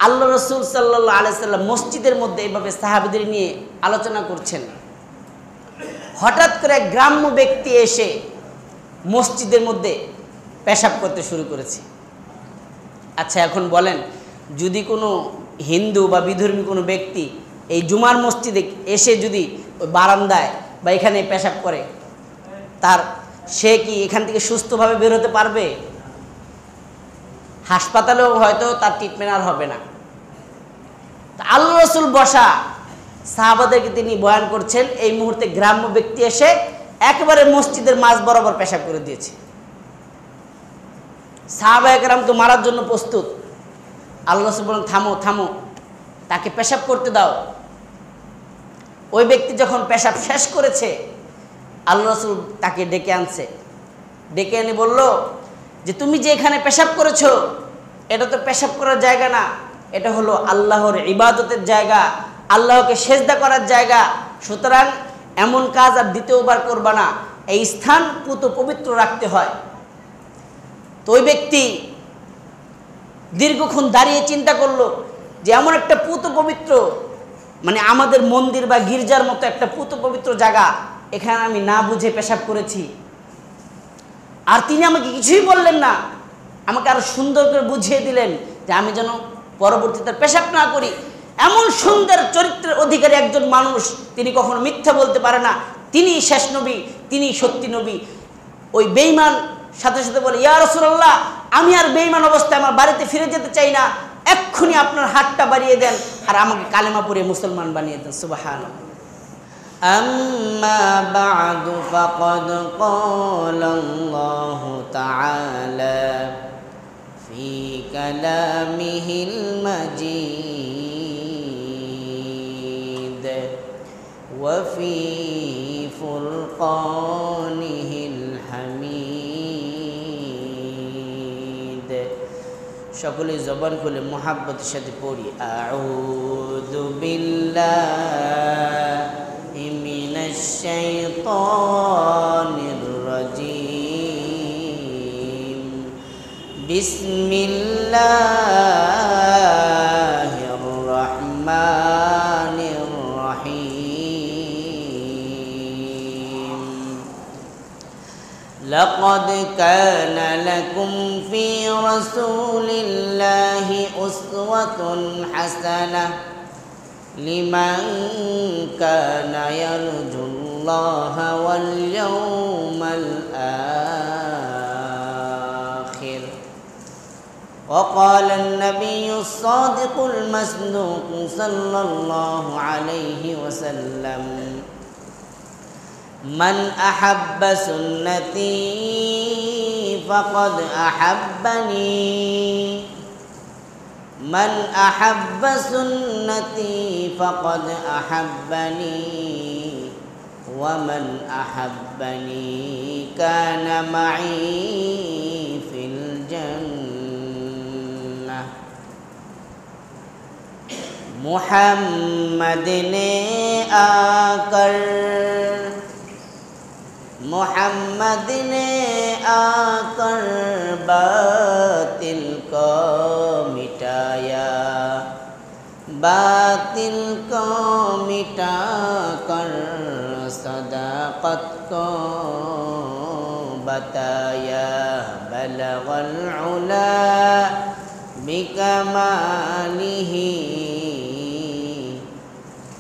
আল্লাহ রসুল সাল্লাল্লাহু আলাইহি সাল্লাম মসজিদের মধ্যে এইভাবে সাহাবীদের নিয়ে আলোচনা করছেন। হঠাৎ করে এক গ্রাম্য ব্যক্তি এসে মসজিদের মধ্যে পেশাব করতে শুরু করেছে। আচ্ছা, এখন বলেন, যদি কোনো হিন্দু বা বিধর্মী কোনো ব্যক্তি এই জুমার মসজিদে এসে যদি ওই বারান্দায় বা এখানে পেশাব করে, সে কি এখান থেকে সুস্থভাবে বের হতে পারবে? হাসপাতালেও হয়তো তার ট্রিটমেন্ট আর হবে না। আল্লাহ রাসূল বসা, সাহাবাদেরকে তিনি বয়ান করছেন, এই মুহূর্তে গ্রাম্য ব্যক্তি এসে একেবারে মসজিদের মাঝ বরাবর পেশাব করে দিয়েছে। সাহাবায়ে কেরাম তো মারার জন্য প্রস্তুত। আল্লাহ রাসূল বলেন, থামো থামো, তাকে পেশাব করতে দাও। ওই ব্যক্তি যখন পেশাব শেষ করেছে, আল্লাহ রাসূল তাকে ডেকে আনছে। ডেকে এনে বলল যে, তুমি যে এখানে পেশাব করেছো, এটা তো পেশাব করার জায়গা না, এটা হলো আল্লাহর ইবাদতের জায়গা, আল্লাহকে সেজদা করার জায়গা। সুতরাং এমন কাজ আর দ্বিতীয়বার করবা না, এই স্থান পুত পবিত্র রাখতে হয়। তো ওই ব্যক্তি দীর্ঘক্ষণ দাঁড়িয়ে চিন্তা করলো যে এমন একটা পুত পবিত্র, মানে আমাদের মন্দির বা গির্জার মতো একটা পুত পবিত্র জায়গা, এখানে আমি না বুঝে পেশাব করেছি। আর তিনি আমাকে কিছুই বললেন না, আমাকে আরো সুন্দর করে বুঝিয়ে দিলেন যে আমি যেন পরবর্তীতে পেশাব না করি। এমন সুন্দর চরিত্রের অধিকারী একজন মানুষ, তিনি কখনো মিথ্যা বলতে পারে না, তিনি শেষ নবী, তিনি সত্যি নবী। ওই বেঈমান সাথে সাথে বলে, ইয়া রাসূলুল্লাহ, আমি আর বেঈমান অবস্থায় আমার বাড়িতে ফিরে যেতে চাই না, এক্ষুনি আপনার হাতটা বাড়িয়ে দেন আর আমাকে কালেমা পড়ে মুসলমান বানিয়ে দেন। সুবহানাল্লাহ। আম্মা বা'দু ফাকাদ ক্বালাল্লাহু তাআলা ফি কালামিহিল মাজিদ ওয়া ফি ফুরকানিহিল হামিদ। সকলে জবান খুলে মুহাব্বতের সাথে পড়ি, আউযু বিল্লাহি মিনাশ শাইতানির রাজীম। বিসমিল্লাহির রহমানির রহিম। লাকাদ কানা লাকুম ফি রাসূলিল্লাহি উসওয়াতুন হাসানাহ লিমান কানা ইয়ারজুল্লাহা ওয়াল ইয়াওমাল আখির। وقال النبي الصادق المصدوق صلى الله عليه وسلم: من أحب سنتي فقد أحبني، من أحب سنتي فقد أحبني، ومن أحبني كان معي في الجنة। محمد نے آकर बातिल को मिटाया, बातिल को मिटा कर सदाकत को बताया। बलगल उला बिकमालिही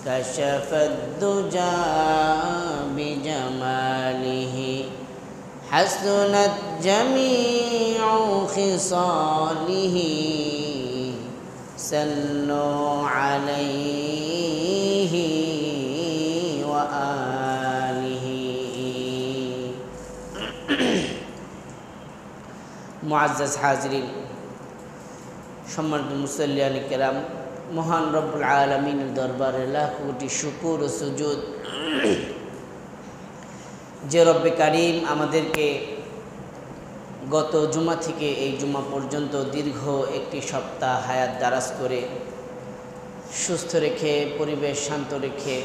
कशफद दुजा बिजमालिही। हसनत जमीउ खिसालिही सल्लु अलैहि व आलिही। मुअज़्ज़ज़ हाज़रीन, सम्मानित मुसल्लियान किराम, মহান রব্বুল আলামিনের দরবারে লাখ কোটি শুকর ও সুজুদ, যে রব্বে কারীম আমাদেরকে গত জুমা থেকে এই জুমা পর্যন্ত দীর্ঘ একটি সপ্তাহ হায়াত দারাজ করে সুস্থ রেখে, পরিবেশ শান্ত রেখে,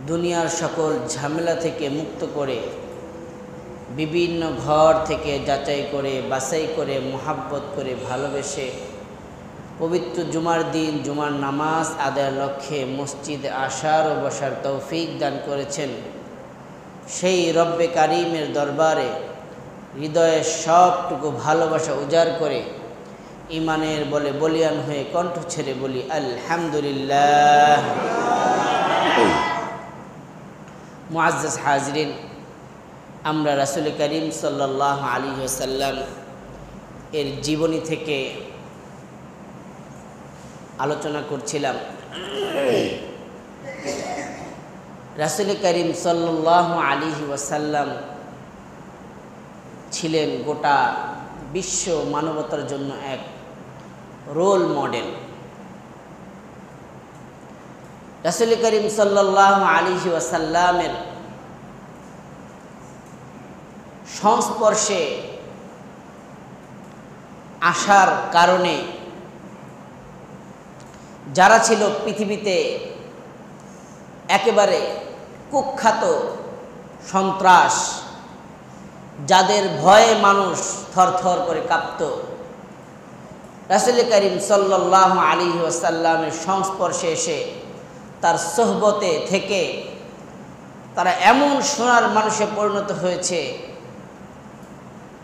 দুনিয়ার সকল ঝামেলা থেকে মুক্ত করে, বিভিন্ন ঘর থেকে যাচাই করে বাছাই করে, মোহাব্বত করে, ভালোবেসে পবিত্র জুমার দিন জুমার নামাজ আদায়ের লক্ষ্যে মসজিদে আসার ও বসার তৌফিক দান করেছেন সেই রব্বে কারিমের দরবারে হৃদয়ের সবটুকু ভালোবাসা উজাড় করে ইমানের বলে বলিয়ান হয়ে কণ্ঠ ছেড়ে বলি আলহামদুলিল্লাহ। মুআজ্জাজ হাজরিন, আমরা রাসূল করিম সাল্লাল্লাহু আলাইহি ওয়াসাল্লাম এর জীবনী থেকে আলোচনা করছিলাম। রাসূল করিম সাল্লাল্লাহু আলাইহি ওয়াসাল্লাম ছিলেন গোটা বিশ্ব মানবতার জন্য এক রোল মডেল। রাসূল করিম সাল্লাল্লাহু আলাইহি ওয়াসাল্লামের সংস্পর্শে আসার কারণে যারা ছিল পৃথিবীতে একেবারে কুখ্যাত সন্ত্রাস, যাদের ভয়ে মানুষ থরথর করে কাঁপত, রাসূল করিম সাল্লাল্লাহু আলাইহি ওয়াসাল্লামের সংস্পর্শে এসে তার সোহবতে থেকে তারা এমন সোনার মানুষে পরিণত হয়েছে,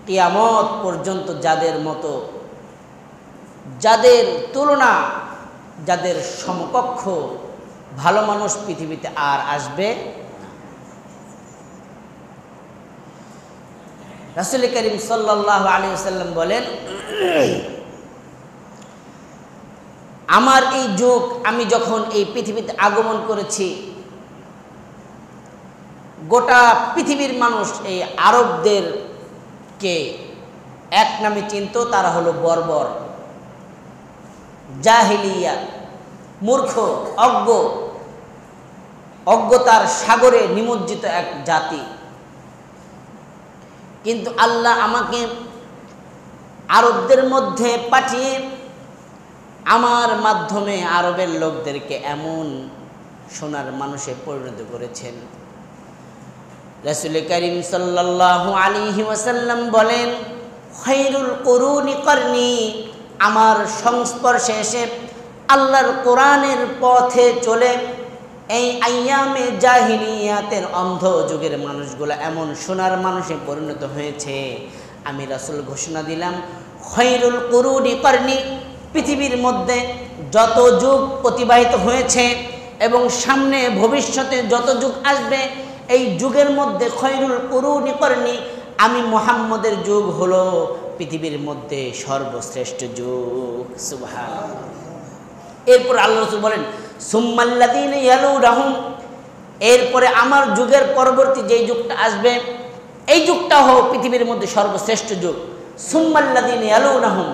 কিয়ামত পর্যন্ত যাদের মতো, যাদের তুলনা, যাদের সমকক্ষ ভালো মানুষ পৃথিবীতে আর আসবে না। রাসূল করিম সাল্লাল্লাহু আলাইহি ওয়াসাল্লাম বলেন, আমার এই যুগ, আমি যখন এই পৃথিবীতে আগমন করেছি, গোটা পৃথিবীর মানুষ এই আরবদেরকে এক নামে চিনত, তারা হলো বর্বর, জাহিলিয়া, মূর্খ, অজ্ঞতার সাগরে নিমজ্জিত এক জাতি। কিন্তু আল্লাহ আমাকে আরবদের মধ্যে পাঠিয়ে আমার মাধ্যমে আরবের লোকদেরকে এমন সোনার মানুষে পরিণত করেছেন। রাসূল করিম সাল্লাল্লাহু আলাইহি ওয়াসাল্লাম বলেন, খায়রুল কুরুনি করনি, আমার সংস্পর্শে এসে আল্লাহর কোরআনের পথে চলে এই আইয়ামে জাহিলিয়াতের অন্ধ যুগের মানুষগুলো এমন সোনার মানুষে পরিণত হয়েছে। আমি রাসূল ঘোষণা দিলাম, খায়রুল কুরুনি করনি, পৃথিবীর মধ্যে যত যুগ অতিবাহিত হয়েছে এবং সামনে ভবিষ্যতে যত যুগ আসবে, এই যুগের মধ্যে খায়রুল কুরুনি করনি, আমি মুহাম্মদের যুগ হলো পৃথিবীর মধ্যে সর্বশ্রেষ্ঠ যুগ। সুবহানাল্লাহ। এরপর আল্লাহ রাসূল বলেন, সুম্মাল্লাযীনা ইয়ালুনাহুম, এরপরে আমার যুগের পরবর্তী যেই যুগটা আসবে, এই যুগটা হলো পৃথিবীর মধ্যে সর্বশ্রেষ্ঠ যুগ। সুম্মাল্লাযীনা ইয়ালুনাহুম,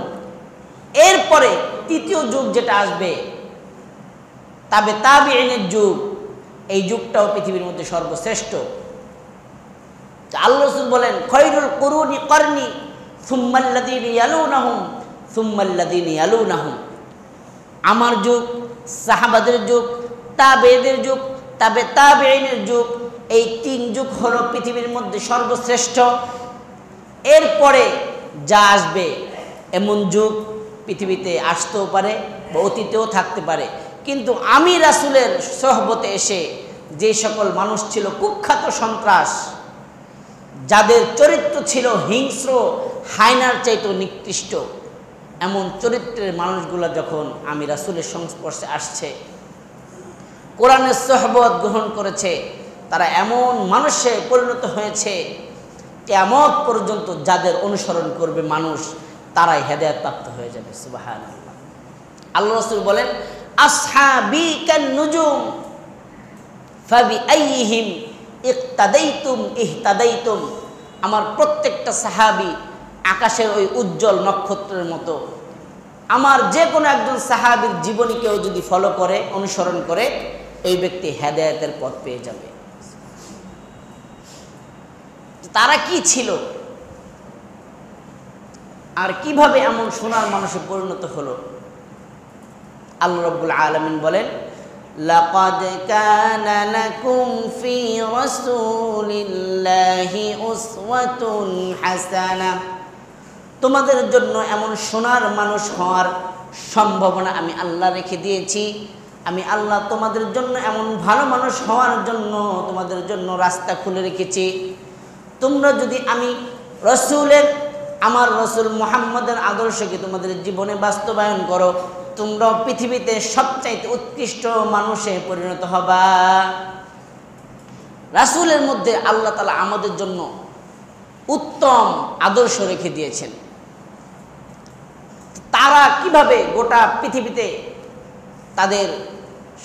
এরপরে তৃতীয় যুগ যেটা আসবে, তাবে তাবিঈনের যুগ, এই যুগটাও পৃথিবীর মধ্যে সর্বশ্রেষ্ঠ। আল্লাহ রাসূল বলেন, খায়রুল কুরুনি করনি সুম্মাল্লাযীনা ইয়ালুনাহুম সুম্মাল্লাযীনা ইয়ালুনাহুম, আমার যুগ, সাহাবাদের যুগ, তাবেঈদের যুগ, তাবে তাবেঈনের যুগ, এই তিন যুগ হলো পৃথিবীর মধ্যে সর্বশ্রেষ্ঠ। এরপরে যা আসবে এমন যুগ পৃথিবীতে আসতেও পারে বা অতীতেও থাকতে পারে, কিন্তু আমি রাসূলের সোহবতে এসে যে সকল মানুষ ছিল কুখ্যাত সন্ত্রাস, যাদের চরিত্র ছিল হিংস্র, হায়নার চাইতেও নিকৃষ্ট, এমন চরিত্রের মানুষগুলো যখন আমি রাসূলের সংস্পর্শে আসছে, কোরআনের সোহবত গ্রহণ করেছে, তারা এমন মানুষে পরিণত হয়েছে, কিয়ামত পর্যন্ত যাদের অনুসরণ করবে মানুষ, তারাই হেদায়েত প্রাপ্ত হয়ে যাবে। সুবহানাল্লাহ। আল্লাহ রাসূল বলেন, আসহাবী কান নুজুম ফাবিআইহিম ইক্তাদাইতুম ইহতাদাইতুম, আমার প্রত্যেকটা সাহাবী আকাশের ওই উজ্জ্বল নক্ষত্রের মতো। আমার যে কোনো একজন সাহাবীর জীবনীকেও যদি ফলো করে, অনুসরণ করে, ওই ব্যক্তি হেদায়েতের পথ পেয়ে যাবে। তারা কি ছিল আর কিভাবে এমন সোনার মানুষে পরিণত হলো? আল্লাহ রাব্বুল আলামিন বলেন, লাকাদ কানা লাকুম ফি রাসূলিল্লাহি উসওয়াতুন হাসানাহ, তোমাদের জন্য এমন সোনার মানুষ হওয়ার সম্ভাবনা আমি আল্লাহ রেখে দিয়েছি। আমি আল্লাহ তোমাদের জন্য এমন ভালো মানুষ হওয়ার জন্য তোমাদের জন্য রাস্তা খুলে রেখেছি। তোমরা যদি আমি রসুলের, আমার রসুল মুহাম্মদের আদর্শকে তোমাদের জীবনে বাস্তবায়ন করো, তোমরাও পৃথিবীতে সবচাইতে উৎকৃষ্ট মানুষে পরিণত হবা। রাসূলের মধ্যে আল্লাহ তাআলা আমাদের জন্য উত্তম আদর্শ রেখে দিয়েছেন। তারা কিভাবে গোটা পৃথিবীতে তাদের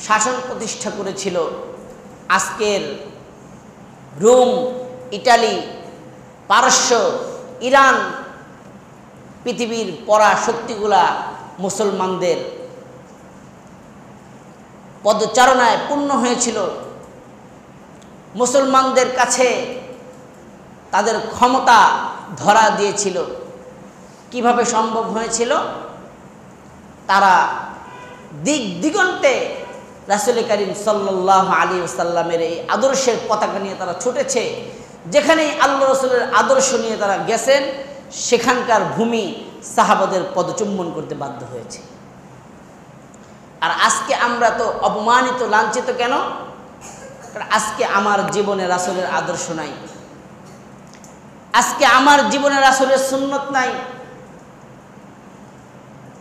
শাসন প্রতিষ্ঠা করেছিল, আজকের রোম, ইটালি, পারস্য, ইরান, পৃথিবীর পরাশক্তিগুলা মুসলমানদের পদচারণায় পূর্ণ হয়েছিল। মুসলমানদের কাছে তাদের ক্ষমতা ধরা দিয়েছিল। কিভাবে সম্ভব হয়েছিল? তারা দিক দিগন্তে রাসূল করিম সাল্লাল্লাহু আলাইহি ওয়াসাল্লামের এই আদর্শের পতাকা নিয়ে তারা ছুটেছে। যেখানেই আল্লাহ রসুলের আদর্শ নিয়ে তারা গেছেন, সেখানকার ভূমি সাহাবাদের পদচুম্বন করতে বাধ্য হয়েছে। আর আজকে আমরা তো অপমানিত, লাঞ্ছিত কেন? কারণ আজকে আমার জীবনে রাসূলের আদর্শ নাই, আজকে আমার জীবনে রাসূলের সুন্নত নাই।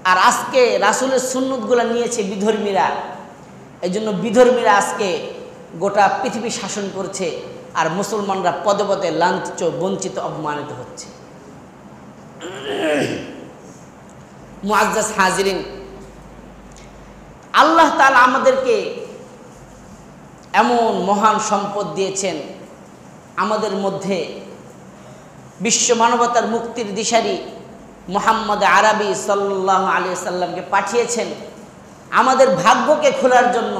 আর আজকে রাসূলের সুন্নতগুলো নিয়েছে বিধর্মীরা। এই জন্য বিধর্মীরা আজকে গোটা পৃথিবী শাসন করছে, আর মুসলমানরা পদে পদে লাঞ্ছিত, বঞ্চিত, অপমানিত হচ্ছে। মুআজ্জাজ হাজিরিন, আল্লাহ তাআলা আমাদেরকে এমন মহান সম্পদ দিয়েছেন, আমাদের মধ্যে বিশ্ব মানবতার মুক্তির দিশারি মুহাম্মদ আরবি সাল্লাল্লাহু আলাইহি সাল্লামকে পাঠিয়েছেন আমাদের ভাগ্যকে খোলার জন্য,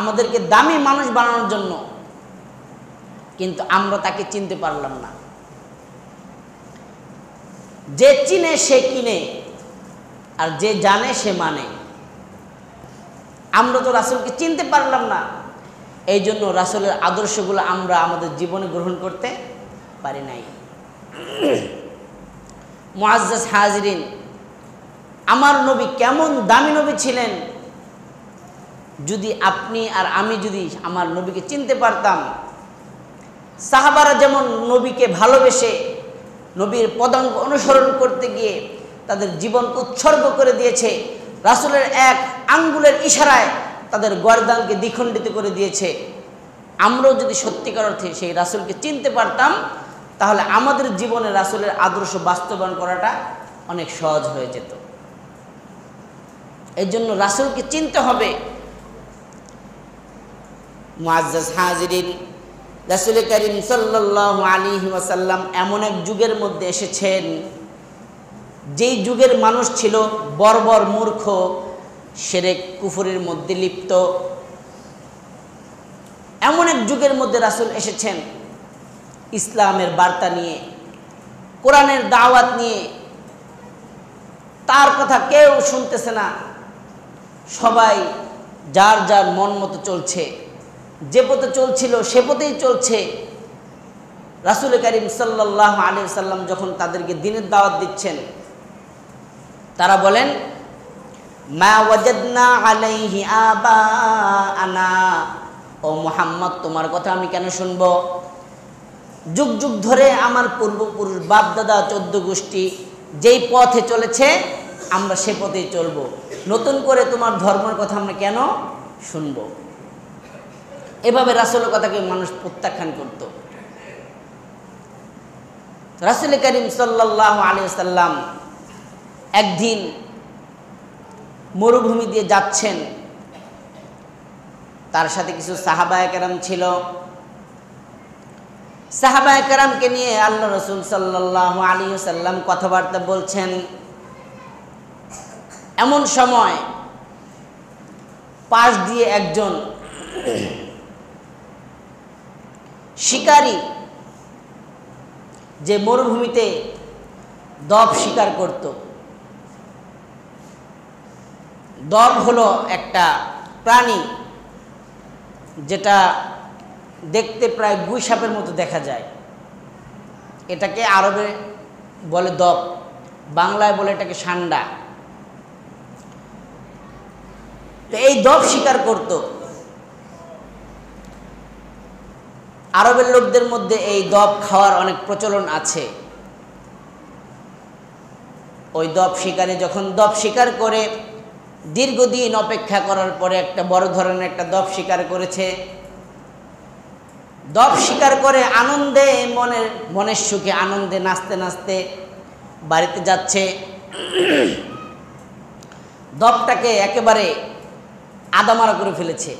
আমাদেরকে দামি মানুষ বানানোর জন্য। কিন্তু আমরা তাকে চিনতে পারলাম না। যে চিনে সে কিনে, আর যে জানে সে মানে। আমরা তো রাসূলকে চিনতে পারলাম না, এই জন্য রাসূলের আদর্শগুলো আমরা আমাদের জীবনে গ্রহণ করতে পারি নাই। মুআজ্জাজ হাজিরিন, আমার নবী কেমন দামি নবী ছিলেন, যদি আপনি আর আমি যদি আমার নবীকে চিনতে পারতাম। সাহাবারা যেমন নবীকে ভালোবেসে নবীর পদাঙ্ক অনুসরণ করতে গিয়ে তাদের জীবন উৎসর্গ করে দিয়েছে, রাসূলের এক আঙ্গুলের ইশারায় তাদের গর্দানকে দ্বিখণ্ডিত করে দিয়েছে। আমরাও যদি সত্যিকার অর্থে সেই রাসূলকে চিনতে পারতাম, তাহলে আমাদের জীবনে রাসূলের আদর্শ বাস্তবায়ন করাটা অনেক সহজ হয়ে যেত। এই জন্য রাসূলকে চিনতে হবে। মুআজ্জাজ হাজিরিন, রাসূল করিম সাল্লাল্লাহু আলাইহি ওয়াসাল্লাম এমন এক যুগের মধ্যে এসেছেন, যেই যুগের মানুষ ছিল বর্বর, মূর্খ, শিরক কুফরের মধ্যে লিপ্ত। এমন এক যুগের মধ্যে রাসূল এসেছেন ইসলামের বার্তা নিয়ে, কোরআনের দাওয়াত নিয়ে। তার কথা কেউ শুনতেছে না, সবাই যার যার মন মতো চলছে, যে পথে চলছিল সে পথেই চলছে। রাসূল করিম সাল্লাল্লাহু আলাইহি ওয়াসাল্লাম যখন তাদেরকে দ্বীনের দাওয়াত দিচ্ছেন, তারা বলেন, মা ওয়াজাদনা আলাইহি আবাআনা, ও মুহাম্মদ তোমার কথা আমি কেন শুনব? যুগ যুগ ধরে আমার পূর্বপুরুষ, বাপ দাদা, 14 গোষ্ঠী যেই পথে চলেছে আমরা সে পথেই চলব। নতুন করে তোমার ধর্মের কথা আমরা কেন শুনব? এভাবে রাসূলের কথাকে মানুষ প্রত্যাখ্যান করত। রাসূল করিম সাল্লাল্লাহু আলাইহি ওয়াসাল্লাম একদিন মরুভূমি দিয়ে যাচ্ছেন, তার সাথে কিছু সাহাবায়ে কেরাম ছিল। সাহাবায়ে কেরামকে নিয়ে আল্লাহ রাসূল সাল্লাল্লাহু আলাইহি ওয়াসাল্লাম কথাবার্তা বলছেন। এমন সময় পাশ দিয়ে একজন শিকারী, যে মরুভূমিতে দব শিকার করত। দব হলো একটা প্রাণী যেটা দেখতে প্রায় গুই সাপের মতো দেখা যায়। এটাকে আরবে বলে দব, বাংলায় বলে এটাকে সান্ডা। তো এই দব শিকার করত। আরবের লোকদের মধ্যে এই দব খাওয়ার অনেক প্রচলন আছে। ওই দব শিকারে যখন দব শিকার করে দীর্ঘদিন অপেক্ষা করার পরে একটা বড় ধরনের একটা দব শিকার করেছে। দব শিকার করে আনন্দে মনের সুখে আনন্দে নাচতে নাচতে বাড়িতে যাচ্ছে। দবটাকে একেবারে আদামারা করে ফেলেছে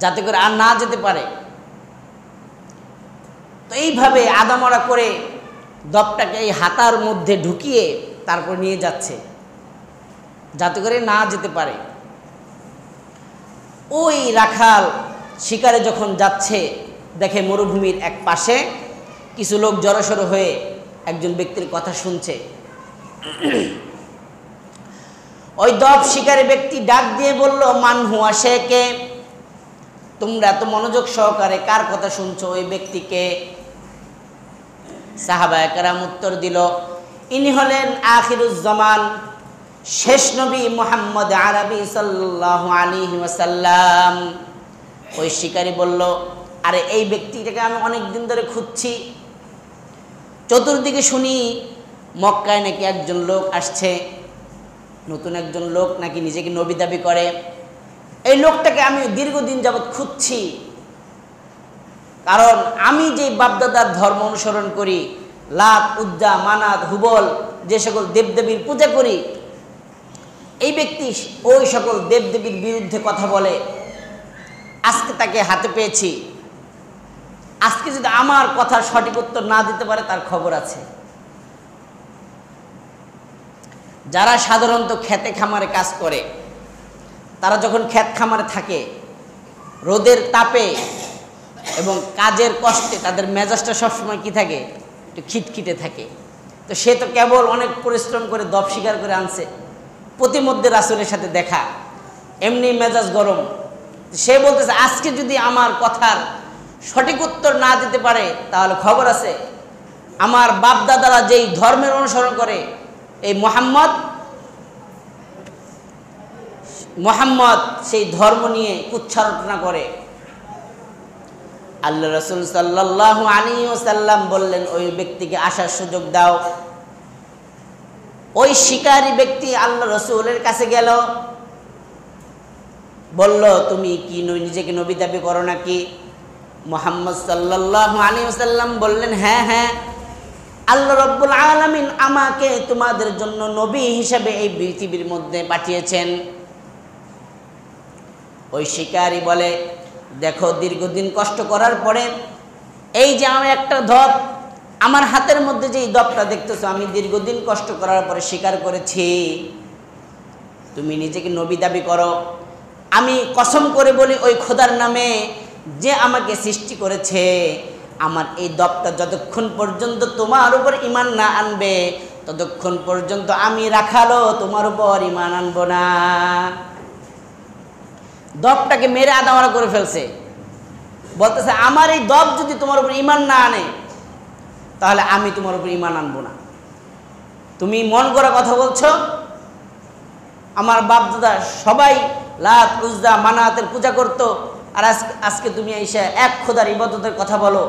যাতে করে আর না যেতে পারে। তো এইভাবে আদামারা করে দবটাকে এই হাতার মধ্যে ঢুকিয়ে তারপর নিয়ে যাচ্ছে যাতে করে না যেতে পারে। ওই রাখাল শিকারে যখন যাচ্ছে দেখে মরুভূমির এক পাশে কিছু লোক জড়সড় হয়ে একজন ব্যক্তির কথা শুনছে। ওই দব শিকারী ব্যক্তি ডাক দিয়ে বলল, মান হুয়া, সে কে? তোমরা এত মনোযোগ সহকারে কার কথা শুনছো? ওই ব্যক্তিকে? সাহাবায়ে কেরাম উত্তর দিল, ইনি হলেন আখিরুজ্জামান, শেষ নবী মুহাম্মদ আরবি সাল্লাল্লাহু আলাইহি ওয়াসাল্লাম। ওই শিকারী বলল, আরে এই ব্যক্তিটাকে আমি অনেক দিন ধরে খুঁজছি, চতুর্দিকে শুনি মক্কায় নাকি একজন লোক আসছে, নতুন একজন লোক নাকি নিজেকে নবী দাবি করে। এই লোকটাকে আমি দীর্ঘদিন যাবৎ খুঁজছি, কারণ আমি যে বাপদাদার ধর্ম অনুসরণ করি, লাত, উজ্জা, মানাত, হুবল, যে সকল দেবদেবীর পূজা করি, এই ব্যক্তি ওই সকল দেবদেবীর বিরুদ্ধে কথা বলে। আজকে তাকে হাতে পেয়েছি, আজকে যদি আমার কথার সঠিক উত্তর না দিতে পারে তার খবর আছে। যারা সাধারণত খেতে খামারে কাজ করে, তারা যখন ক্ষেত খামারে থাকে রোদের তাপে এবং কাজের কষ্টে তাদের মেজাজটা সবসময় কি থাকে, একটু খিটখিটে থাকে। তো সে তো কেবল অনেক পরিশ্রম করে দব শিকার করে আনছে, প্রতিমধ্যে রাসূলের সাথে দেখা, এমনি মেজাজ গরম। সে বলতেছে আজকে যদি আমার কথার সঠিক উত্তর না দিতে পারে তাহলে খবর আছে, আমার বাপ দাদারা যেই ধর্মের অনুসরণ করে, এই মোহাম্মদ সেই ধর্ম নিয়ে উচ্চারণা করে। আল্লাহ রাসূল সাল্লাল্লাহু আলাইহি ওয়াসাল্লাম বললেন, ওই ব্যক্তিকে আসার সুযোগ দাও। ওই শিকারী ব্যক্তি আল্লাহ রাসূলের কাছে গেল, বলল, তুমি কি নিজেকে নবী দাবি করো নাকি? মুহাম্মদ সাল্লাল্লাহু আলাইহি ওয়াসাল্লাম বললেন, হ্যাঁ হ্যাঁ, আল্লাহ রাব্বুল আলামিন আমাকে তোমাদের জন্য নবী হিসেবে এই পৃথিবীর মধ্যে পাঠিয়েছেন। ওই শিকারী বলে, দেখো দীর্ঘদিন কষ্ট করার পরে এই যে আমি একটা দব, আমার হাতের মধ্যে যে দবটা দেখতেছো, আমি দীর্ঘদিন কষ্ট করার পরে শিকার করেছি। তুমি নিজেকে নবী দাবি করো, আমি কসম করে বলি ওই খোদার নামে যে আমাকে সৃষ্টি করেছে, আমার এই দবটা যতক্ষণ পর্যন্ত তোমার উপর ঈমান না আনবে ততক্ষণ পর্যন্ত আমি রাখালো তোমার উপর ঈমান আনবো না। দবটাকে মেরে আদামারা করে ফেলছে, বলতেছে আমার এই দব যদি তোমার উপর ঈমান না আনে তাহলে আমি তোমার উপর ঈমান আনবো না। তুমি মন করা কথা বলছো, আমার বাপ দাদা সবাই লাত, উজ্জা, মানাতের পূজা করতো, আর আজকে তুমি এসে এক খোদার ইবাদতের কথা বলো।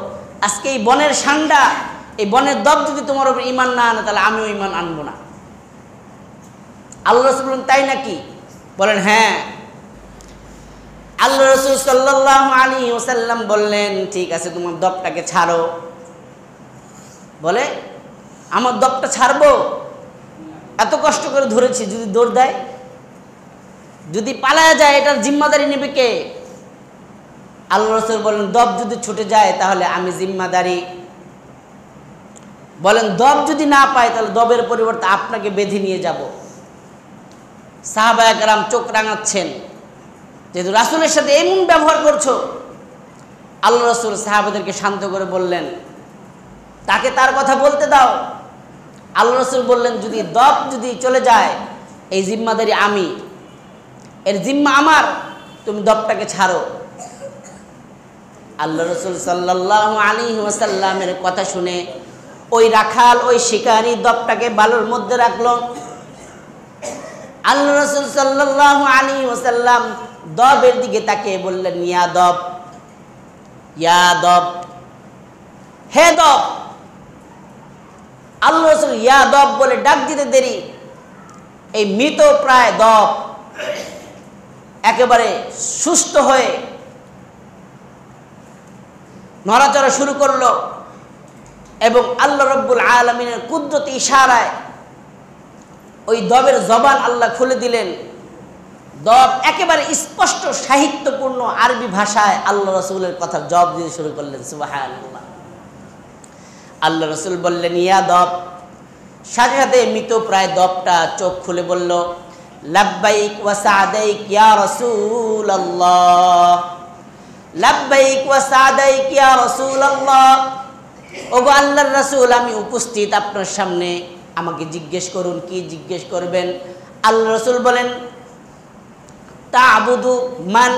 আজকে এই বনের সান্ডা, এই বনের দব যদি তোমার উপর ঈমান না আনে তাহলে আমিও ঈমান আনবো না। আল্লাহ রাসূল বলেন, তাই নাকি? বলেন, হ্যাঁ। আল্লাহ রাসূল সাল্লাল্লাহু আলাইহি ওয়াসাল্লাম বললেন, ঠিক আছে, তোমার দবটাকে ছাড়ো। বলে, আমার দবটা ছাড়বো? এত কষ্ট করে ধরেছি, যদি দৌড় দেয়, যদি পালায়া যায়, এটার জিম্মাদারি নেবে কে? আল্লাহ রাসূল বলেন, দব যদি ছুটে যায় তাহলে আমি জিম্মাদারি। বলেন, দব যদি না পায় তাহলে দবের পরিবর্তে আপনাকে বেঁধে নিয়ে যাব। সাহাবায়ে কেরাম চোখ রাঙাচ্ছেন, যেহেতু রাসূলের সাথে এমন ব্যবহার করছো। আল্লাহ রাসূল সাহাবাদেরকে শান্ত করে বললেন, তাকে তার কথা বলতে দাও। আল্লাহ রাসূল বললেন, যদি দব যদি চলে যায় এই জিম্মাদারি আমি, এর জিম্মা আমার, তুমি দবটাকে ছাড়ো। আল্লাহ রাসূল সাল্লাল্লাহু আলাইহি ওয়াসাল্লামের কথা শুনে ওই রাখাল, ওই শিকারী দবটাকে বালুর মধ্যে রাখলো। আল্লাহ রাসূল সাল্লাল্লাহু আলাইহি ওয়াসাল্লাম দবের দিকে তাকিয়ে বললেন, ইয়া দব, ইয়া দব, হে দব। আল্লাহ রাসূল ইয়া দব বলে ডাক দিতে দেরি এই মৃত প্রায় দব একেবারে সুস্থ হয়ে নড়াচড়া শুরু করলো এবং আল্লাহ রাব্বুল আলামিনের কুদরতি ইশারায় ওই দবের জবান আল্লাহ খুলে দিলেন। দব একেবারে স্পষ্ট সাহিত্যপূর্ণ আরবি ভাষায় আল্লাহ রাসূলের কথা জবাব দিতে শুরু করলেন। সুবহানাল্লাহ। আল্লাহ রাসূল বললেন, ইয়া দব। সাথে সাথে মৃত প্রায় দবটা চোখ খুলে বলল, লাব্বাইক ওয়া সাদাইক ইয়া রাসূলুল্লাহ, লাব্বাইক ওয়া সাদাইক ইয়া রাসূলুল্লাহ। ওগো আল্লাহর রাসূল, আমি উপস্থিত আপনার সামনে, আমাকে জিজ্ঞেস করুন, কি জিজ্ঞেস করবেন? আল্লাহ রাসূল বলেন, তা'বুদু মান,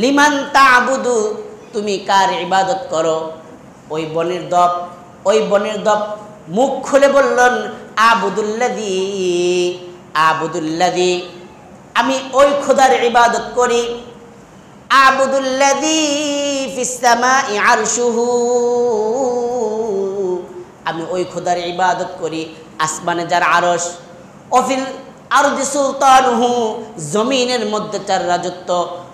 লিমান তা'বুদু, তুমি কার ইবাদত করো? ওই বনের দব মুখ খুলে বললেন, আবুদুল্লাযী, আবুদুল্লাযী, আমি ওই খোদার ইবাদত করি। আবুদুল্লাযী ফিস সামাই আরশুহু, আমি ওই খোদার ইবাদত করি আসমানে যার আরশ, অফিল আরদি সুলতানুহু, জমিনের মধ্যে যার রাজত্ব,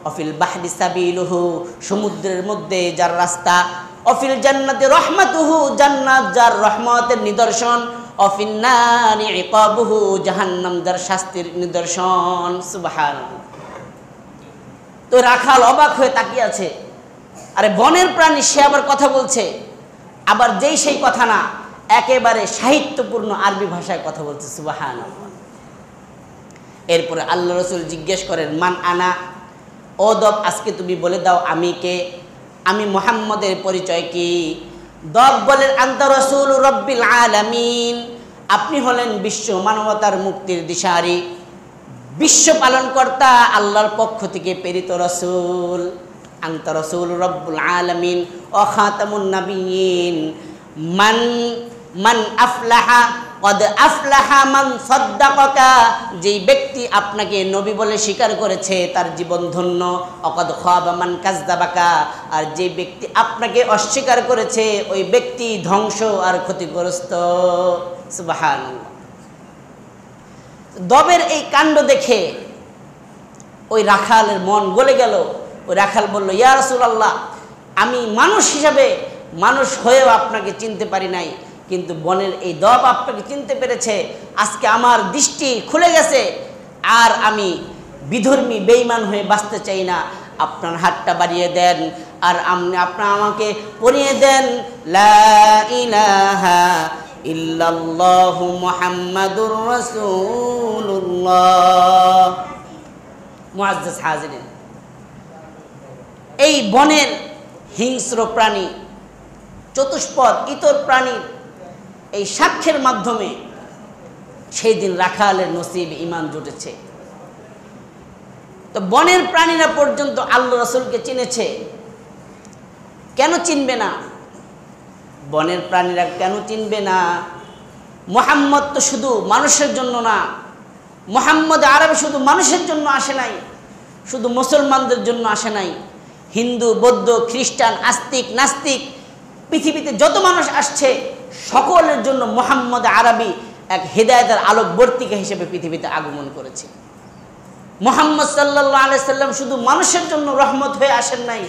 অফিল বাহরি সাবিলুহু, সমুদ্রের মধ্যে যার রাস্তা, অফিল জান্নাতি রহমাতুহু, জান্নাত যার রহমতের নিদর্শন, অফিন নারি ইকাবুহু, জাহান্নাম যার শাস্তির নিদর্শন। সুবহানাল্লাহ। তো রাখাল অবাক হয়ে তাকিয়ে আছে, আরে বনের প্রাণী, সে আবার কথা বলছে, আবার যেই সেই কথা না, একেবারে সাহিত্যপূর্ণ আরবি ভাষায় কথা বলছে। সুবহানাল্লাহ। এরপরে আল্লাহ রাসূল জিজ্ঞেস করেন, মান আনা, ও দব আজকে তুমি বলে দাও আমি কে, আমি মুহাম্মদের পরিচয় কি? দব বলেন, আনতা রাসূলু রাব্বিল আলামিন, আপনি হলেন বিশ্ব মানবতার মুক্তির দিশারি, বিশ্ব পালনকর্তা, আল্লাহর পক্ষ থেকে প্রেরিত রাসূল। আনতা রাসূলু রাব্বুল আলামিন ও খাতামুন নাবিয়্যিন, মান আফলাহা কদ আফলাহা মান সাদ্দাকাকা, যেই ব্যক্তি আপনাকে নবী বলে স্বীকার করেছে তার জীবন ধন্য। অকদ খাবা মান কাযযাবাকা, আর যে ব্যক্তি আপনাকে অস্বীকার করেছে ওই ব্যক্তি ধ্বংস আর ক্ষতিগ্রস্ত। সুবহানাল্লাহ। দবের এই কাণ্ড দেখে ওই রাখালের মন গলে গেল। ওই রাখাল বলল, ইয়া রাসূলুল্লাহ, আমি মানুষ হিসাবে, মানুষ হয়েও আপনাকে চিনতে পারি নাই, কিন্তু বনের এই দব আপনাকে চিনতে পেরেছে। আজকে আমার দৃষ্টি খুলে গেছে, আর আমি বিধর্মী বেঈমান হয়ে বাঁচতে চাই না। আপনার হাতটা বাড়িয়ে দেন আর আপনার আমাকে পরিয়ে দেন, লা ইলাহা ইল্লাল্লাহু মুহাম্মাদুর রাসূলুল্লাহ। মুআজ্জাজ হাজিরিন, এই বনের হিংস্র প্রাণী, চতুষ্পদ ইতর প্রাণীর এই সাক্ষ্যের মাধ্যমে সেই দিন রাখালের নসিব ঈমান জুটেছে। তো বনের প্রাণীরা পর্যন্ত আল্লাহ রাসূলকে চিনেছে, কেন চিনবে না? বনের প্রাণীরা কেন চিনবে না? মুহাম্মদ তো শুধু মানুষের জন্য না, মুহাম্মদ আরবি শুধু মানুষের জন্য আসে নাই, শুধু মুসলমানদের জন্য আসে নাই। হিন্দু, বৌদ্ধ, খ্রিস্টান, আস্তিক, নাস্তিক, পৃথিবীতে যত মানুষ আসছে সকলের জন্য মুহাম্মদ আরবি এক হেদায়েতের আলোকবর্তিকা হিসেবে পৃথিবীতে আগমন করেছে। মুহাম্মদ সাল্লাল্লাহু আলাইহি সাল্লাম শুধু মানুষের জন্য রহমত হয়ে আসেন নাই,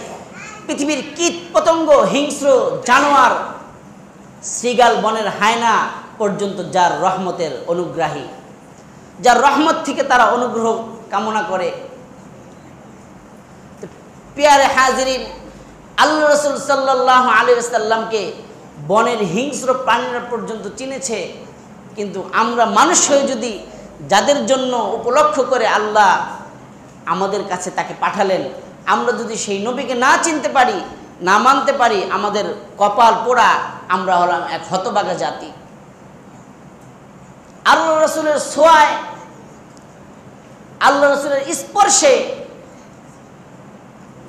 পৃথিবীর কীট পতঙ্গ, হিংস্র জানোয়ার, শ্রীগাল, বনের হায়না পর্যন্ত যার রহমতের অনুগ্রাহী, যার রহমত থেকে তারা অনুগ্রহ কামনা করে। প্রিয় হাজিরিন, আল্লাহ রাসূল সাল্লাল্লাহু আলাইহি ওয়াসাল্লামকে বনের হিংস্র প্রাণীরা পর্যন্ত চিনেছে, কিন্তু আমরা মানুষ হয়ে যদি যাদের জন্য উপলক্ষ করে আল্লাহ আমাদের কাছে তাকে পাঠালেন, আমরা যদি সেই নবীকে না চিনতে পারি, না মানতে পারি, আমাদের কপাল পোড়া, আমরা হলাম এক হতভাগা জাতি। আল্লাহ রাসূলের ছোঁয়ায়, আল্লাহ রাসূলের স্পর্শে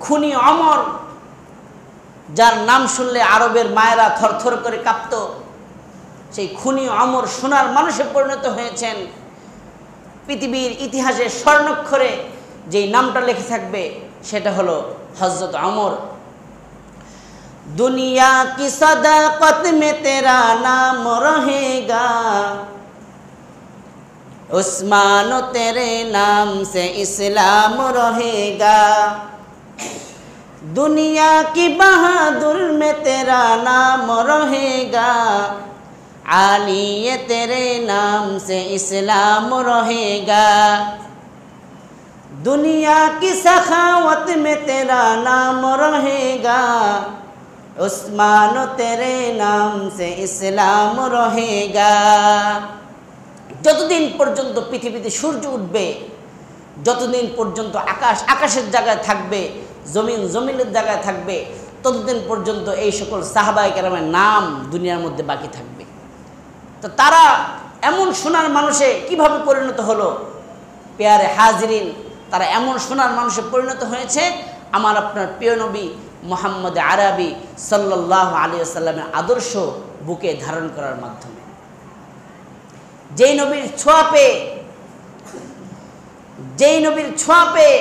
খুনি ওমর, যার নাম শুনলে আরবের মায়েরা থরথর করে কাঁপত, সেই খুনি ওমর সোনার মানুষে পরিণত হয়েছেন। পৃথিবীর ইতিহাসে স্বর্ণাক্ষরে যেই নামটা লেখা থাকবে সেটা হলো হযরত ওমর। दुनिया की सदाकत में तेरा नाम रहेगा, उस्मान तेरे नाम से इस्लाम रहेगा, दुनिया की बहादुर में तेरा नाम रहेगा, आली तेरे नाम से इस्लाम रहेगा, दुनिया की सखावत में तेरा नाम रहेगा, उस्मान तेरे नाम से इस्लाम रहेगा। যতদিন পর্যন্ত পৃথিবীতে সূর্য উঠবে, যতদিন পর্যন্ত আকাশ আকাশের জায়গায় থাকবে, জমিন জমিনের জায়গায় থাকবে, ততদিন পর্যন্ত এই সকল সাহাবায়ে কেরামের নাম দুনিয়ার মধ্যে বাকি থাকবে। তো তারা এমন সোনার মানুষে কিভাবে পরিণত হলো? পেয়ারে হাজিরিন, তারা এমন সোনার মানুষে পরিণত হয়েছে আমার আপনার প্রিয় নবী মুহাম্মদ আরবি সাল্লাল্লাহু আলাইহি ওয়াসাল্লামের আদর্শ বুকে ধারণ করার মাধ্যমে। যেই নবীর ছোঁয়া পেয়ে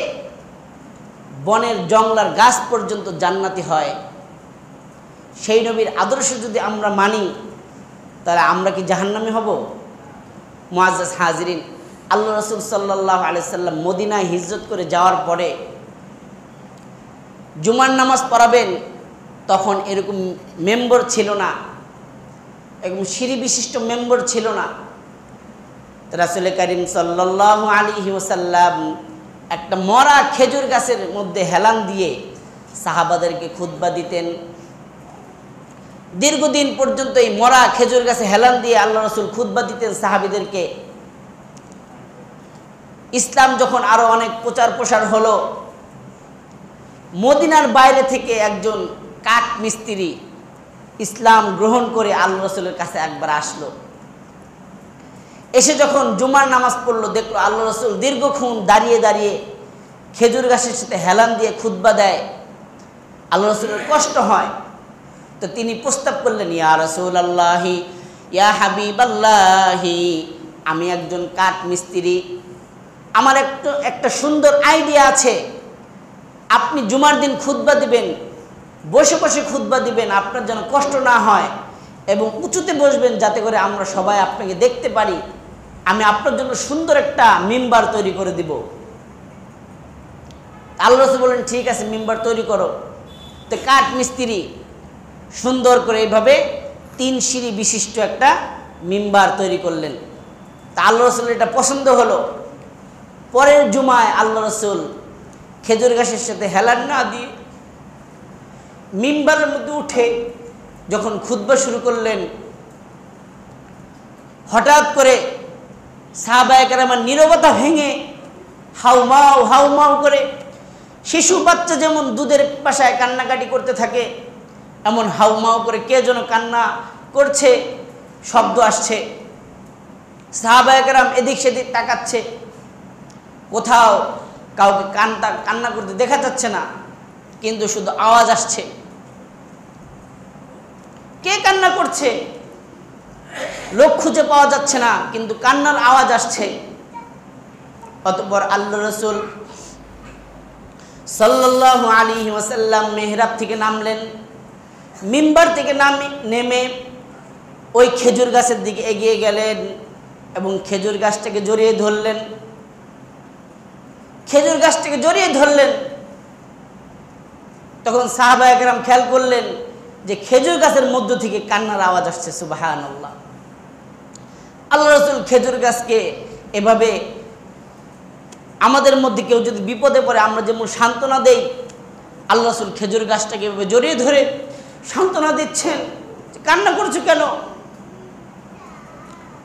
বনের জঙ্গলার গাছ পর্যন্ত জান্নাতি হয়, সেই নবীর আদর্শ যদি আমরা মানি তাহলে আমরা কি জাহান্নামী হব? মুআজ্জাজ হাজিরিন, আল্লাহ রাসূল সাল্লাল্লাহু আলাইহি ওয়াসাল্লাম মদিনায় হিজরত করে যাওয়ার পরে জুমার নামাজ পড়াবেন, তখন এরকম মেম্বার ছিল না, এরকম সিঁড়ি বিশিষ্ট মেম্বার ছিল না। রাসূল করিম সাল্লাল্লাহু আলাইহি ওয়াসাল্লাম একটা মরা খেজুর গাছের মধ্যে হেলান দিয়ে সাহাবাদেরকে খুতবা দিতেন। দীর্ঘদিন পর্যন্ত এই মরা খেজুর গাছে হেলান দিয়ে আল্লাহ রাসূল খুতবা দিতেন সাহাবীদেরকে। ইসলাম যখন আরো অনেক প্রচার প্রসার হলো, মদিনার বাইরে থেকে একজন কাঠ মিস্ত্রি ইসলাম গ্রহণ করে আল্লাহ রাসূলের কাছে একবার আসলো। এসে যখন জুমার নামাজ পড়লো, দেখলো আল্লাহ রাসূল দীর্ঘক্ষণ দাঁড়িয়ে দাঁড়িয়ে খেজুর গাছের সাথে হেলান দিয়ে খুতবা দেয়। আল্লাহ রাসূলের কষ্ট হয়, তো তিনি প্রস্তাব করলেন, ইয়া রাসূলুল্লাহি ইয়া হাবিবাল্লাহি, আমি একজন কাঠ মিস্ত্রি, আমার একটা সুন্দর আইডিয়া আছে। আপনি জুমার দিন খুতবা দিবেন, বসে বসে খুতবা দিবেন, আপনার যেন কষ্ট না হয়, এবং উঁচুতে বসবেন যাতে করে আমরা সবাই আপনাকে দেখতে পারি। আমি আপনার জন্য সুন্দর একটা মিম্বার তৈরি করে দিব। আল্লাহ রাসূল বলেন, ঠিক আছে, মিম্বার তৈরি করো। তো কাঠ মিস্ত্রি সুন্দর করে এইভাবে 3 সিঁড়ি বিশিষ্ট একটা মিম্বার তৈরি করলেন। তা আল্লাহ রাসূলের এটা পছন্দ হলো। পরের জুমায় আল্লাহ রাসূল খেজুর গাছের সাথে হেলান না দিয়ে মিম্বারের মধ্যে উঠে যখন খুতবা শুরু করলেন, হঠাৎ করে সাহাবায়ে কেরামের নীরবতা ভেঙে হাউমাউ হাউমাউ করে, শিশু বাচ্চা যেমন দুধের পাশায় কান্নাকাটি করতে থাকে, এমন হাউমাউ করে কে যেন কান্না করছে, শব্দ আসছে। সাহাবায়ে কেরাম এদিক সেদিক তাকাচ্ছে, কোথাও কাউকে কান্না করতে দেখা যাচ্ছে না, কিন্তু শুধু আওয়াজ আসছে। কে কান্না করছে লোক খুঁজে পাওয়া যাচ্ছে না, কিন্তু কান্নার আওয়াজ আসছে। অতঃপর আল্লাহ রাসূল সাল্লাল্লাহু আলাইহি ওয়াসাল্লাম মিহরাব থেকে নামলেন, মিম্বার থেকে নেমে ওই খেজুর গাছের দিকে এগিয়ে গেলেন এবং খেজুর গাছটাকে জড়িয়ে ধরলেন। খেজুর গাছটাকে জড়িয়ে ধরলেন, তখন সাহাবায়ে কেরাম খেয়াল করলেন যে খেজুর গাছের মধ্য থেকে কান্নার আওয়াজ আসছে। সুবহানাল্লাহ। আল্লাহ রাসূল খেজুর গাছকে এভাবে, আমাদের মধ্যে কেউ যদি বিপদে পড়ে আমরা যেমন সান্ত্বনা দেই, আল্লাহ রাসূল খেজুর গাছটাকে এভাবে জড়িয়ে ধরে সান্ত্বনা দিচ্ছেন, কান্না করছো কেন?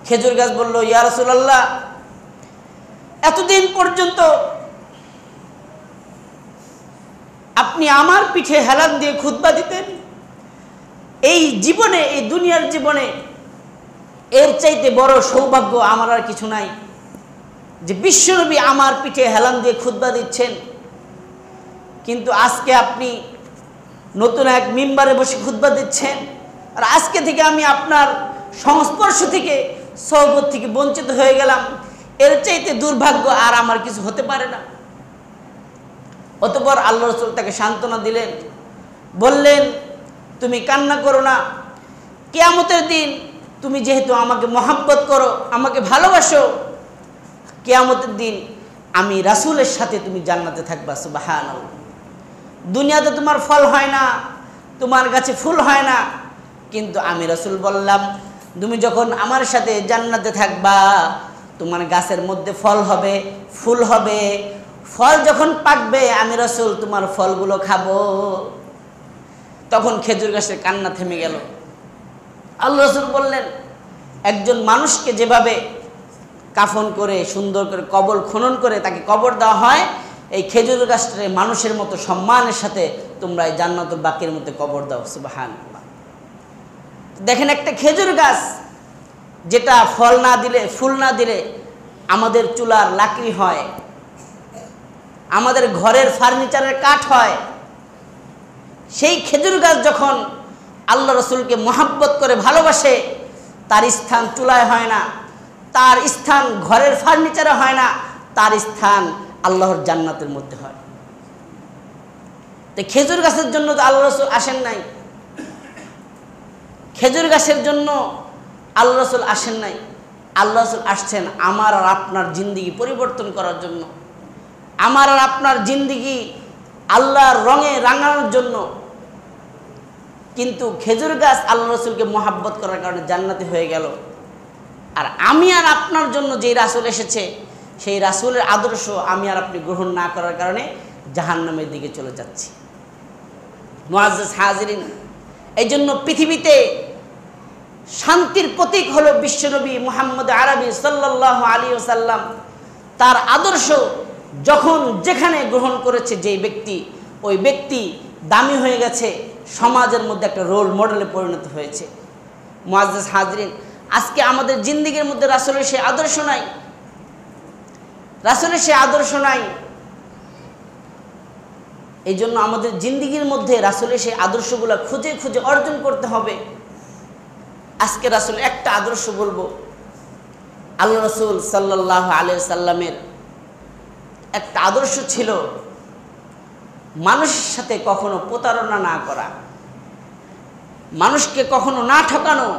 খেজুর গাছ বলল, ইয়া রাসূলুল্লাহ, এতদিন পর্যন্ত আপনি আমার পিঠে হেলান দিয়ে খুতবা দিতেন, এই জীবনে, এই দুনিয়ার জীবনে এর চাইতে বড় সৌভাগ্য আমার আর কিছু নাই যে বিশ্বনবী আমার পিঠে হেলান দিয়ে খুতবা দিচ্ছেন। কিন্তু আজকে আপনি নতুন এক মিম্বারে বসে খুতবা দিচ্ছেন, আর আজকে থেকে আমি আপনার সংস্পর্শ থেকে, সহবত থেকে বঞ্চিত হয়ে গেলাম। এর চাইতে দুর্ভাগ্য আর আমার কিছু হতে পারে না। অতঃপর আল্লাহ রাসূল তাকে সান্ত্বনা দিলেন, বললেন তুমি কান্না করো না, কিয়ামতের দিন তুমি যেহেতু আমাকে মহব্বত করো, আমাকে ভালোবাসো, কিয়ামতের দিন আমি রাসূলের সাথে তুমি জান্নাতে থাকবা। সুবহানাল্লাহ। দুনিয়াতে তোমার ফল হয় না, তোমার কাছে ফুল হয় না, কিন্তু আমি রাসূল বললাম তুমি যখন আমার সাথে জান্নাতে থাকবা তোমার গাছের মধ্যে ফল হবে, ফুল হবে, ফল যখন পাকবে আমি রাসূল তোমার ফলগুলো খাবো। তখন খেজুর গাছের কান্না থেমে গেল। আল্লাহ রাসূল বললেন একজন মানুষকে যেভাবে কাফন করে সুন্দর করে কবর খনন করে তাকে কবর দেওয়া হয়, এই খেজুর গাছটাকে মানুষের মতো সম্মানের সাথে তোমরা এই জান্নাতুল বাকির মধ্যে কবর দাও। সুবহানাল্লাহ। দেখেন একটা খেজুর গাছ যেটা ফল না দিলে, ফুল না দিলে আমাদের চুলার লাকড়ি হয়, আমাদের ঘরের ফার্নিচারের কাঠ হয়, সেই খেজুর গাছ যখন আল্লাহ রাসূলকে মহব্বত করে ভালোবাসে, তার স্থান চুলায় হয় না, তার স্থান ঘরের ফার্নিচারে হয় না, তার স্থান আল্লাহর জান্নাতের মধ্যে হয়। তো খেজুর গাছের জন্য তো আল্লাহ রাসূল আসেন নাই, খেজুর গাছের জন্য আল্লাহ রাসূল আসেন নাই, আল্লাহ রাসূল আসছেন আমার আর আপনার জিন্দেগি পরিবর্তন করার জন্য, আমার আর আপনার জিন্দেগি আল্লাহর রঙে রাঙানোর জন্য। কিন্তু খেজুর গাছ আল্লাহ রাসূলকে মহব্বত করার কারণে জান্নাতি হয়ে গেল, আর আমি আর আপনার জন্য যেই রাসূল এসেছে সেই রাসূলের আদর্শ আমি আর আপনি গ্রহণ না করার কারণে জাহান্নামের দিকে চলে যাচ্ছি। মুআজ্জাজ হাজিরিন, এই জন্য পৃথিবীতে শান্তির প্রতীক হলো বিশ্বনবী মুহাম্মদ আরবি সাল্লাল্লাহু আলাইহি ওয়াসাল্লাম। তার আদর্শ যখন যেখানে গ্রহণ করেছে যেই ব্যক্তি, ওই ব্যক্তি দামি হয়ে গেছে, সমাজের মধ্যে একটা রোল মডেলে পরিণত হয়েছে। মুআজ্জাজ হাজিরিন, আজকে আমাদের জিন্দেগির মধ্যে রাসূলের সেই আদর্শ নাই, রাসূলের সেই আদর্শ নাই। এই জন্য আমাদের জিন্দেগির মধ্যে রাসূলের সেই আদর্শগুলো খুঁজে খুঁজে অর্জন করতে হবে। আজকে রাসূল একটা আদর্শ বলবো, আল্লাহ রাসূল সাল্লাল্লাহু আলাইহি সাল্লামের একটা আদর্শ ছিল মানুষের সাথে কখনো প্রতারণা না করা, মানুষকে কখনো না ঠকানো,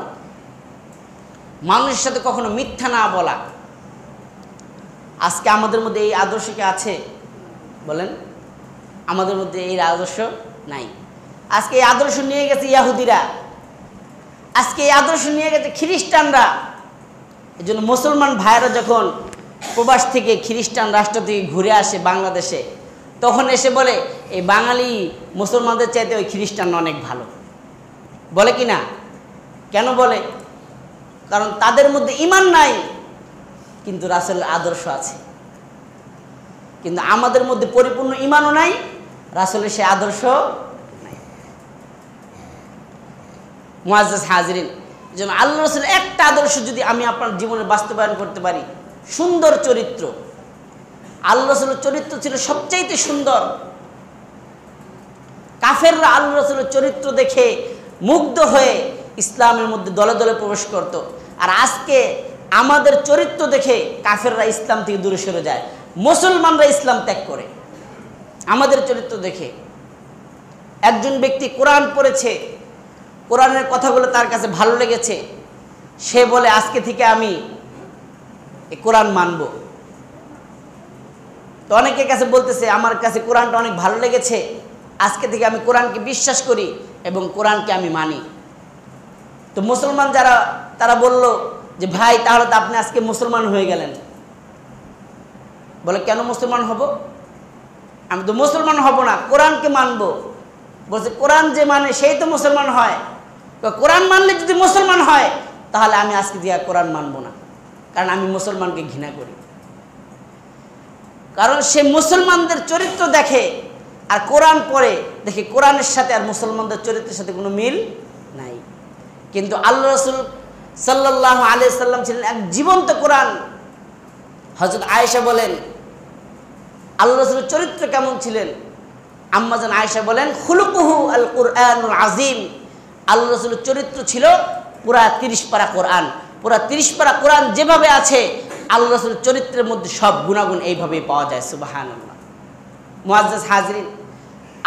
মানুষের সাথে কখনো মিথ্যা না বলা। আজকে আমাদের মধ্যে এই আদর্শ কি আছে বলেন? আমাদের মধ্যে এই আদর্শ নাই। আজকে এই আদর্শ নিয়ে গেছে ইহুদিরা, আজকে এই আদর্শ নিয়ে গেছে খ্রিস্টানরা। এই জন্য মুসলমান ভাইয়েরা যখন প্রবাস থেকে খ্রিস্টান রাষ্ট্র থেকে ঘুরে আসে বাংলাদেশে, তখন এসে বলে এই বাঙালি মুসলমানদের চাইতে ওই খ্রিস্টান অনেক ভালো, বলে কি না? কেন বলে? কারণ তাদের মধ্যে ঈমান নাই, কিন্তু রাসূলের আদর্শ আছে। কিন্তু আমাদের মধ্যে পরিপূর্ণ ঈমানও নাই, রাসূলের সেই আদর্শ নাই। মুআজ্জাজ হাজিরিন, যেন আল্লাহ রাসূলের একটা আদর্শ যদি আমি আপনার জীবনে বাস্তবায়ন করতে পারি, সুন্দর চরিত্র। আল্লাহ রাসূলের চরিত্র ছিল সবচাইতে সুন্দর। কাফেররা আল্লাহ রাসূলের চরিত্র দেখে মুগ্ধ হয়ে ইসলামের মধ্যে দলে দলে প্রবেশ করত, আর আজকে আমাদের চরিত্র দেখে কাফেররা ইসলাম থেকে দূরে সরে যায়, মুসলমানরা ইসলাম ত্যাগ করে আমাদের চরিত্র দেখে। একজন ব্যক্তি কোরআন পড়েছে, কোরআনের কথাগুলো তার কাছে ভালো লেগেছে, সে বলে আজকে থেকে আমি এই কোরআন মানব। তো অনেকের কাছে বলতেছে আমার কাছে কোরআনটা অনেক ভালো লেগেছে, আজকে থেকে আমি কোরআনকে বিশ্বাস করি এবং কোরআনকে আমি মানি। তো মুসলমান যারা, তারা বলল যে ভাই তাহলে তো আপনি আজকে মুসলমান হয়ে গেলেন। বলে কেন মুসলমান হব? আমি তো মুসলমান হব না, কোরআনকে মানব। বলছে কোরআন যে মানে সেই তো মুসলমান হয়। কোরআন মানলে যদি মুসলমান হয় তাহলে আমি আজকে দিয়ে কোরআন মানব না, কারণ আমি মুসলমানকে ঘৃণা করি। কারণ সে মুসলমানদের চরিত্র দেখে আর কোরআন পড়ে, দেখে কোরআনের সাথে আর মুসলমানদের চরিত্রের সাথে কোনো মিল নাই। কিন্তু আল্লাহ রাসূল সাল্লাল্লাহু আলাইহি সাল্লাম ছিলেন এক জীবন্ত কোরআন। হযরত আয়েশা বলেন আল্লাহ রাসূলের চরিত্র কেমন ছিলেন? আম্মাজান আয়েশা বলেন খুলুকুহু আল কুরআনুল আযীম। আল্লাহ রাসূলের চরিত্র ছিল পুরা 30 পারা কোরআন। পুরা 30 পারা কোরআন যেভাবে আছে আল্লাহ রাসূলের চরিত্রের মধ্যে সব গুণাগুণ এইভাবেই পাওয়া যায়। সুবহানাল্লাহ। মুআজ্জাজ হাজরিন,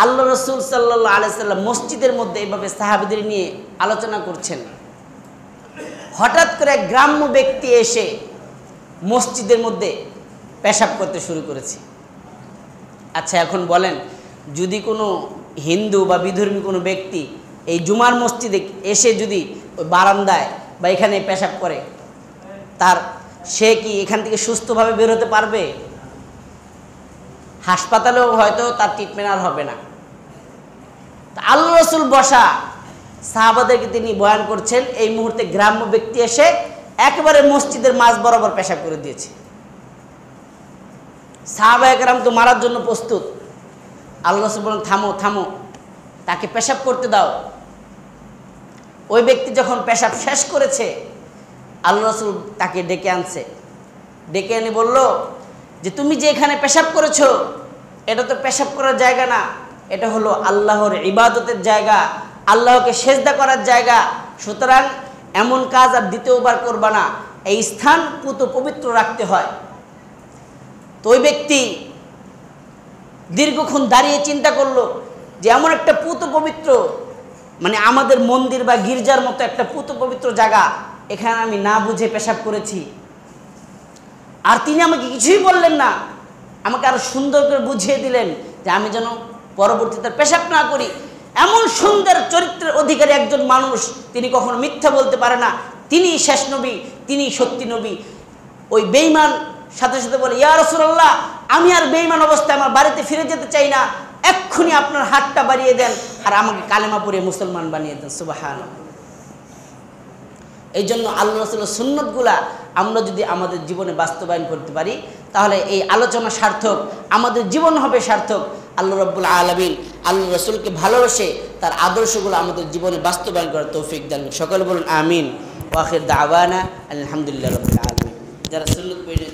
আল্লাহ রাসূল সাল্লাল্লাহু আলাইহি সাল্লাম মসজিদের মধ্যে এইভাবে সাহাবীদের নিয়ে আলোচনা করছেন। হঠাৎ করে এক গ্রাম্য ব্যক্তি এসে মসজিদের মধ্যে পেশাব করতে শুরু করেছে। আচ্ছা, এখন বলেন, যদি কোনো হিন্দু বা বিধর্মী কোনো ব্যক্তি এই জুমার মসজিদে এসে যদি ওই বারান্দায় বা এখানে পেশাব করে, সে কি এখান থেকে সুস্থভাবে বের হতে পারবে? হাসপাতালেও হয়তো তার ট্রিটমেন্ট আর হবে না। আল্লাহ রাসূল বসা, সাহাবাদেরকে তিনি বয়ান করছেন, এই মুহূর্তে গ্রাম্য ব্যক্তি এসে একেবারে মসজিদের মাঝ বরাবর পেশাব করে দিয়েছে। সাহাবায়ে কেরাম তো মারার জন্য প্রস্তুত। আল্লাহ রাসূল বলেন, থামো থামো, তাকে পেশাব করতে দাও। ওই ব্যক্তি যখন পেশাব শেষ করেছে, আল্লাহ রাসূল তাকে ডেকে আনছে। ডেকে এনে বলল যে, তুমি যে এখানে পেশাব করেছো, এটা তো পেশাব করার জায়গা না, এটা হলো আল্লাহর ইবাদতের জায়গা, আল্লাহকে সেজদা করার জায়গা। সুতরাং এমন কাজ আর দ্বিতীয়বার করবা না, এই স্থান পুত পবিত্র রাখতে হয়। তো ওই ব্যক্তি দীর্ঘক্ষণ দাঁড়িয়ে চিন্তা করলো যে এমন একটা পুত পবিত্র, মানে আমাদের মন্দির বা গির্জার মতো একটা পুত পবিত্র জায়গা, এখানে আমি না বুঝে পেশাব করেছি। আর তিনি আমাকে কিছুই বললেন না, আমাকে আরো সুন্দর করে বুঝিয়ে দিলেন যে আমি যেন পরবর্তীতে পেশাব না করি। এমন সুন্দর চরিত্রের অধিকারী একজন মানুষ, তিনি কখনো মিথ্যা বলতে পারে না, তিনি শেষ নবী, তিনি সত্যি নবী। ওই বেঈমান সাথে সাথে বলে, ইয়া রাসূলুল্লাহ, আমি আর বেঈমান অবস্থায় আমার বাড়িতে ফিরে যেতে চাই না, এক্ষুনি আপনার হাতটা বাড়িয়ে দেন আর আমাকে কালেমা পড়িয়ে মুসলমান বানিয়ে দেন। সুবহানাল্লাহ। এই জন্য আল্লাহ রাসূলের সুন্নতগুলা আমরা যদি আমাদের জীবনে বাস্তবায়ন করতে পারি, তাহলে এই আলোচনা সার্থক, আমাদের জীবন হবে সার্থক। আল্লাহ রাব্বুল আলামিন আল্লাহ রাসূলকে ভালোবেসে তার আদর্শগুলো আমাদের জীবনে বাস্তবায়ন করার তৌফিক দান। সকলে বলুন আমিন। ওয়া আখির দাওয়ানা আলহামদুলিল্লাহি রাব্বিল আলামিন। যারা সুন্নত পড়ে